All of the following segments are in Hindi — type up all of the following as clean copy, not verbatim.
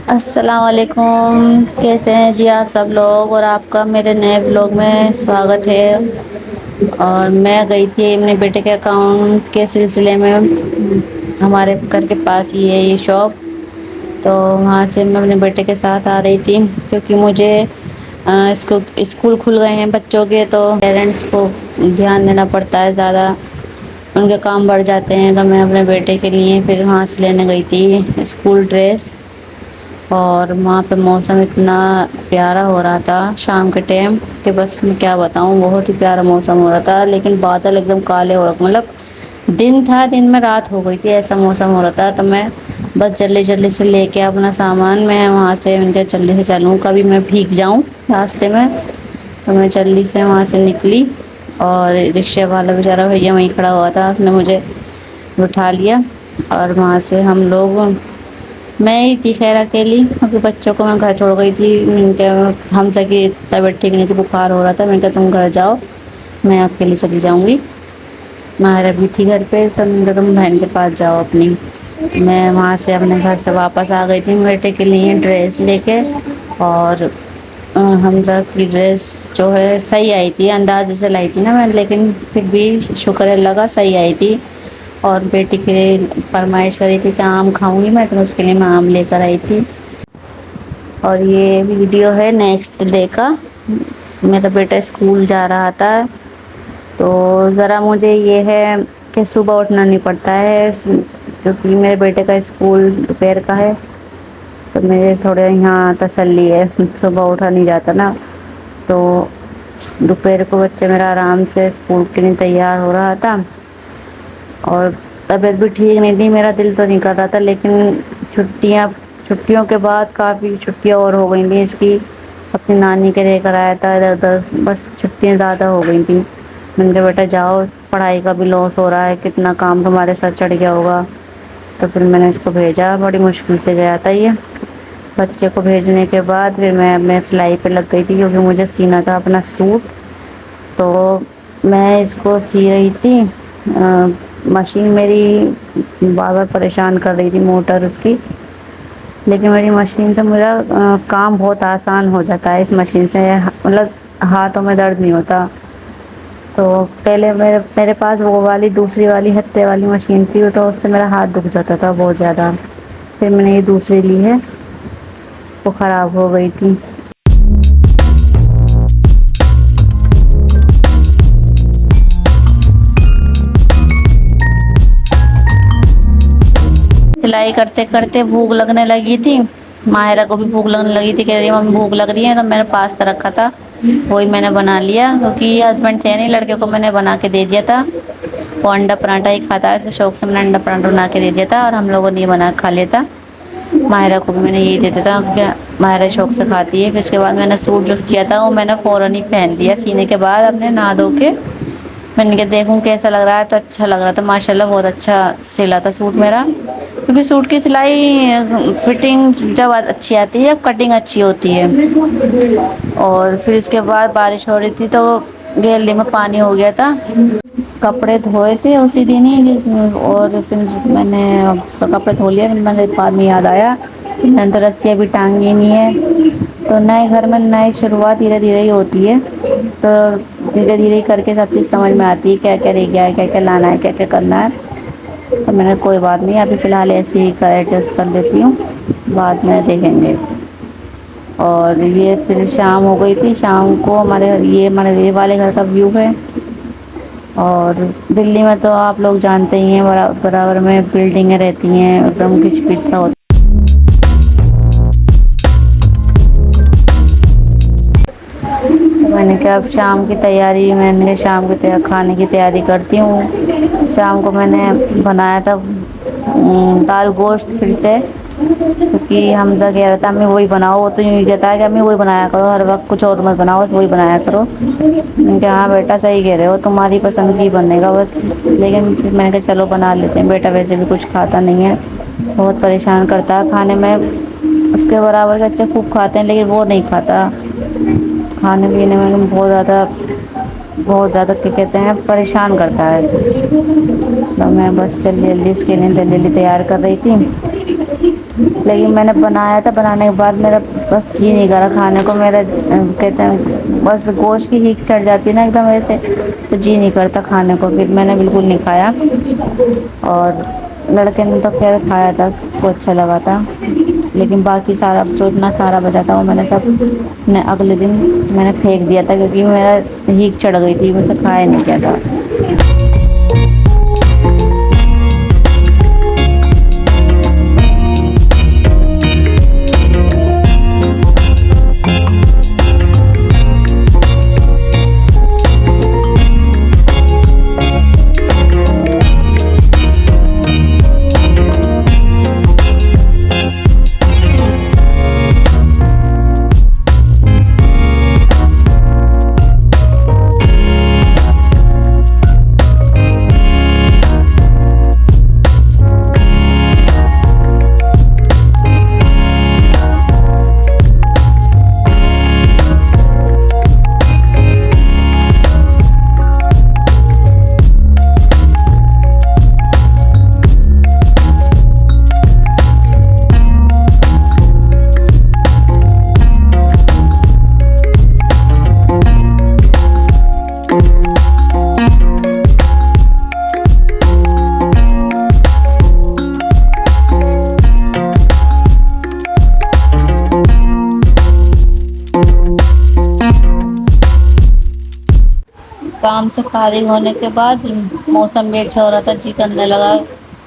अस्सलाम वालेकुम। कैसे हैं जी आप सब लोग, और आपका मेरे नए ब्लॉग में स्वागत है। और मैं गई थी अपने बेटे के अकाउंट के सिलसिले में। हमारे घर के पास ही है ये शॉप, तो वहाँ से मैं अपने बेटे के साथ आ रही थी क्योंकि मुझे इसको स्कूल खुल गए हैं बच्चों के, तो पेरेंट्स को ध्यान देना पड़ता है ज़्यादा, उनके काम बढ़ जाते हैं। तो मैं अपने बेटे के लिए फिर वहाँ से लेने गई थी स्कूल ड्रेस। और वहाँ पे मौसम इतना प्यारा हो रहा था शाम के टाइम कि बस मैं क्या बताऊँ, बहुत ही प्यारा मौसम हो रहा था। लेकिन बादल एकदम काले हो रखे, मतलब दिन था, दिन में रात हो गई थी, ऐसा मौसम हो रहा था। तो मैं बस जल्दी जल्दी से लेके अपना सामान मैं वहाँ से, मैंने जल्दी से चलूँ, कभी मैं भीग जाऊँ रास्ते में। तो मैं जल्दी से वहाँ से निकली और रिक्शे वाला बेचारा भैया वहीं खड़ा हुआ था, उसने मुझे उठा लिया। और वहाँ से हम लोग, मैं ही थी खैर अकेली, क्योंकि बच्चों को मैं घर छोड़ गई थी। मैंने कहा हमसा की तबीयत ठीक नहीं थी, बुखार हो रहा था। मैंने कहा तुम घर जाओ, मैं अकेली चली जाऊंगी। माहिरा भी थी घर पे, तो मैंने कहा तुम बहन के पास जाओ अपनी। मैं वहाँ से अपने घर से वापस आ गई थी बेटे के लिए ड्रेस लेके। और हमजा की ड्रेस जो है सही आई थी, अंदाजे से लाई थी ना मैं, लेकिन फिर भी शुक्र है लगा सही आई थी। और बेटी के लिए फरमाइश करी थी कि आम खाऊंगी मैं, तो उसके लिए मैं आम लेकर आई थी। और ये वीडियो है नेक्स्ट डे का। मेरा बेटा स्कूल जा रहा था, तो ज़रा मुझे ये है कि सुबह उठना नहीं पड़ता है, क्योंकि मेरे बेटे का स्कूल दोपहर का है। तो मेरे थोड़े यहाँ तसल्ली है, सुबह उठा नहीं जाता ना। तो दोपहर को बच्चा मेरा आराम से स्कूल के लिए तैयार हो रहा था। और तबीयत भी ठीक नहीं थी, मेरा दिल तो नहीं कर रहा था, लेकिन छुट्टियों के बाद काफ़ी छुट्टियां और हो गई थी इसकी। अपनी नानी के लेकर आया था इधर उधर, बस छुट्टियां ज़्यादा हो गई थी। मैंने कहा बेटा जाओ, पढ़ाई का भी लॉस हो रहा है, कितना काम तुम्हारे साथ चढ़ गया होगा। तो फिर मैंने इसको भेजा, बड़ी मुश्किल से गया था ये। बच्चे को भेजने के बाद फिर मैं सिलाई पे लग गई थी, क्योंकि मुझे सीना था अपना सूट। तो मैं इसको सी रही थी। मशीन मेरी बार बार परेशान कर रही थी, मोटर उसकी। लेकिन मेरी मशीन से मेरा काम बहुत आसान हो जाता है, इस मशीन से मतलब हाथों में दर्द नहीं होता। तो पहले मेरे पास वो वाली दूसरी वाली हत्थे वाली मशीन थी, तो उससे मेरा हाथ दुख जाता था बहुत ज़्यादा। फिर मैंने ये दूसरी ली है, वो ख़राब हो गई थी। सिलाई करते करते भूख लगने लगी थी, माहिरा को भी भूख लगने लगी थी, कह रही मम्मी भूख लग रही है। तो मेरे पास्ता रखा था, वही मैंने बना लिया, क्योंकि हस्बैंड थे नहीं, लड़के को मैंने बना के दे दिया था। वो अंडा पराठा ही खाता है, इसे शौक से मैंने अंडा पराठा बना के दे दिया था, और हम लोगों ने ये बना खा लिया था। माहिरा को भी मैंने यही दे दिया था, क्योंकि माहिरा शौक से खाती है। फिर उसके बाद मैंने सूट जो सिया था वो मैंने फ़ौरन ही पहन लिया सीने के बाद अपने नहा धो के। मैंने कहा देखूँ कैसा लग रहा है, तो अच्छा लग रहा था, माशाल्लाह बहुत अच्छा सिला था सूट मेरा। क्योंकि सूट की सिलाई फिटिंग जब अच्छी आती है, जब कटिंग अच्छी होती है। और फिर इसके बाद बारिश हो रही थी, तो गैलरी में पानी हो गया था, कपड़े धोए थे उसी दिन ही। और फिर मैंने कपड़े धो लिए, मैंने बाद में याद आया मैंने तो रस्सियाँ भी टांगी नहीं है। तो नए घर में नई शुरुआत धीरे धीरे ही होती है, तो धीरे धीरे ही करके सब चीज़ समझ में आती है, क्या क्या रह गया है, क्या क्या लाना है, क्या क्या करना है। तो मैंने कोई बात नहीं, अभी फ़िलहाल ऐसे ही कर एडजस्ट कर लेती हूँ, बाद में देखेंगे। और ये फिर शाम हो गई थी, शाम को हमारे ये वाले घर का व्यू है। और दिल्ली में तो आप लोग जानते ही हैं, बराबर में बिल्डिंगें रहती हैं, एकदम किच पिच सा होता है। मैंने कहा अब शाम की तैयारी, मैंने कहा शाम की खाने की तैयारी करती हूँ। शाम को मैंने बनाया था दाल गोश्त फिर से, क्योंकि हमजा कह रहा था अम्मी वही बनाओ। वो तो यूँ ही कहता है कि अम्मी वही बनाया करो, हर वक्त कुछ और मत बनाओ, बस वही बनाया करो। मैंने कहा हाँ बेटा सही कह रहे हो, तुम्हारी पसंद की बनेगा बस। लेकिन फिर मैंने कहा चलो बना लेते हैं, बेटा वैसे भी कुछ खाता नहीं है, बहुत परेशान करता है खाने में। उसके बराबर के बच्चे खूब खाते हैं, लेकिन वो नहीं खाता, खाने पीने में बहुत ज़्यादा क्या कहते हैं परेशान करता है। तो मैं बस जल्दी जल्दी उसके लिए जल्दी जल्दी तैयार कर रही थी, लेकिन मैंने बनाया था, बनाने के बाद मेरा बस जी नहीं करा खाने को। मेरा कहते हैं बस गोश्त की हीक चढ़ जाती है ना एकदम वैसे, तो जी नहीं करता खाने को, फिर मैंने बिल्कुल नहीं खाया। और लड़के ने तो खैर खाया था, उसको अच्छा लगा था, लेकिन बाकी सारा जो इतना सारा बचा था वो मैंने सब ने अगले दिन मैंने फेंक दिया था, क्योंकि मेरा हीक चढ़ गई थी, मुझसे खाया नहीं गया था। काम से फारिग होने के बाद मौसम भी अच्छा हो रहा था, जी करने लगा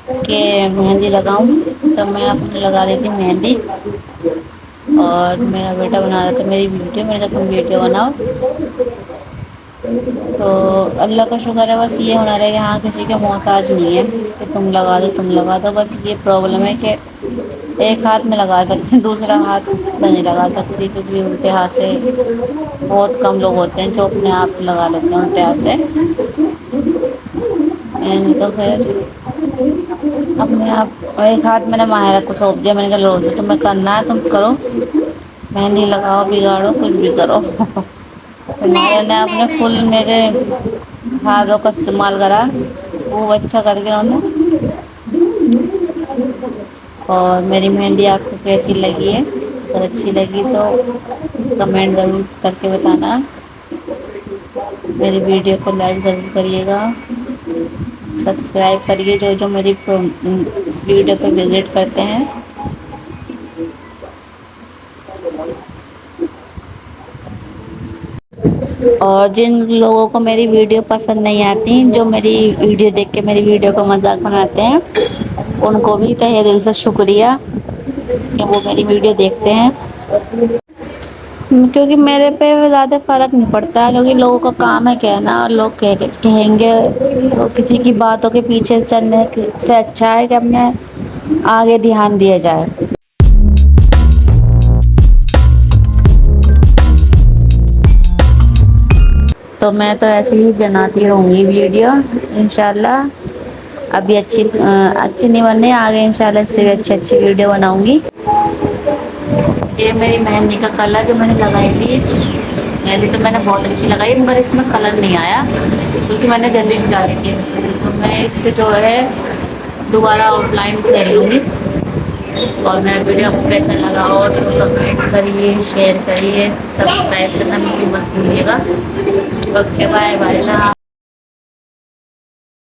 कि मेहंदी लगाऊं, तो मैं अपने लगा रही थी मेहंदी। और मेरा बेटा बना रहा था मेरी वीडियो, मैंने कहा तुम वीडियो बनाओ। तो अल्लाह का शुक्र है, बस ये होना रहे कि हाँ किसी के मोहताज नहीं है कि तुम लगा दो तुम लगा दो। बस ये प्रॉब्लम है कि एक हाथ में लगा सकते हैं, दूसरा हाथ में नहीं लगा सकती, क्योंकि उल्टे हाथ से बहुत कम लोग होते हैं जो अपने आप लगा लेते हैं उल्टे हाथ से। मैंने तो खैर अपने आप एक हाथ मैंने माहिरा को सौंप दिया, मैंने कहा रोज़ तुम्हें करना है तुम करो, मेहंदी लगाओ बिगाड़ो कुछ भी करो। माहिरा ने अपने फुल मेरे हाथों का इस्तेमाल करा, वो अच्छा करके उन्होंने। और मेरी मेहंदी आपको कैसी लगी है, अगर अच्छी लगी तो कमेंट ज़रूर करके बताना। मेरी वीडियो को लाइक ज़रूर करिएगा, सब्सक्राइब करिए जो जो मेरी इस वीडियो पे विज़िट करते हैं। और जिन लोगों को मेरी वीडियो पसंद नहीं आती, जो मेरी वीडियो देख के मेरी वीडियो को मजाक बनाते हैं, उनको भी तहे दिल से शुक्रिया कि वो मेरी वीडियो देखते हैं। क्योंकि मेरे पे ज़्यादा फ़र्क नहीं पड़ता, क्योंकि लोगों का काम है कहना, और लोग कहेंगे, तो किसी की बातों के पीछे चलने से अच्छा है कि अपने आगे ध्यान दिया जाए। तो मैं तो ऐसे ही बनाती रहूँगी वीडियो इंशाल्लाह। अभी अच्छी नहीं बनने, आगे इंशाल्लाह इससे भी अच्छी अच्छी वीडियो बनाऊँगी। ये मेरी मेहंदी का कलर जो मैंने लगाई थी, मेहंदी तो मैंने बहुत अच्छी लगाई, मगर इसमें कलर नहीं आया क्योंकि मैंने जल्दी से डाली थी। तो मैं इस पर जो है दोबारा आउटलाइन कर लूँगी। और मेरा वीडियो आपको कैसा लगा हो तो कमेंट करिए, शेयर करिए, सब्सक्राइब करना बिल्कुल मत भूलिएगा। Okay bye bye.